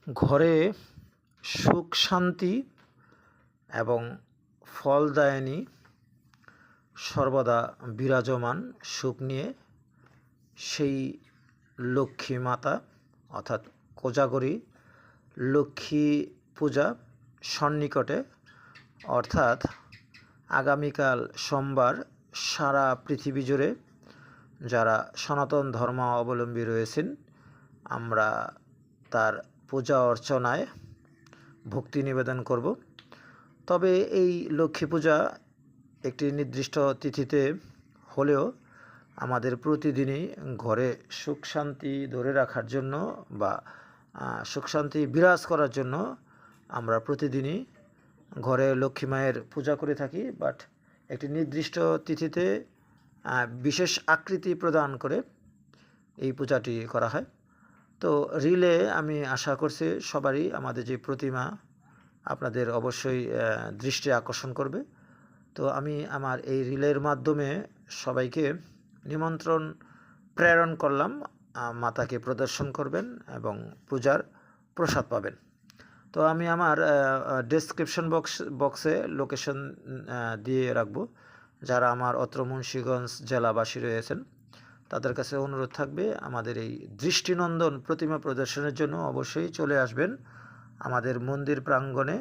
ঘরে সুখ শান্তি এবং ফলদায়িনী সর্বদা বিরাজমান সুখ নিয়ে সেই লক্ষ্মী মাতা অর্থাৎ কোজাগরী লক্ষ্মী পূজা সন্নিকটে, অর্থাৎ আগামীকাল সোমবার সারা পৃথিবী জুড়ে যারা সনাতন ধর্মাবলম্বী রয়েছেন আমরা তার পূজা অর্চনায় ভক্তি নিবেদন করব। তবে এই লক্ষ্মী পূজা একটি নির্দিষ্ট তিথিতে হলেও আমাদের প্রতিদিনই ঘরে সুখ শান্তি ধরে রাখার জন্য বা সুখ শান্তি বিরাজ করার জন্য আমরা প্রতিদিনই ঘরে লক্ষ্মী মায়ের পূজা করে থাকি, বাট একটি নির্দিষ্ট তিথিতে বিশেষ আকৃতি প্রদান করে এই পূজাটি করা হয়। তো রিলে আমি আশা করছি সবারই আমাদের যে প্রতিমা আপনাদের অবশ্যই দৃষ্টি আকর্ষণ করবে। তো আমি আমার এই রিলের মাধ্যমে সবাইকে নিমন্ত্রণ প্রেরণ করলাম, মাতাকে প্রদর্শন করবেন এবং পূজার প্রসাদ পাবেন। তো আমি আমার ডেসক্রিপশন বক্সে লোকেশন দিয়ে রাখবো। যারা আমার অত্র মুন্সিগঞ্জ জেলাবাসী রয়েছেন তাদের কাছে অনুরোধ থাকবে আমাদের এই দৃষ্টিনন্দন প্রতিমা প্রদর্শনের জন্য অবশ্যই চলে আসবেন আমাদের মন্দির প্রাঙ্গণে।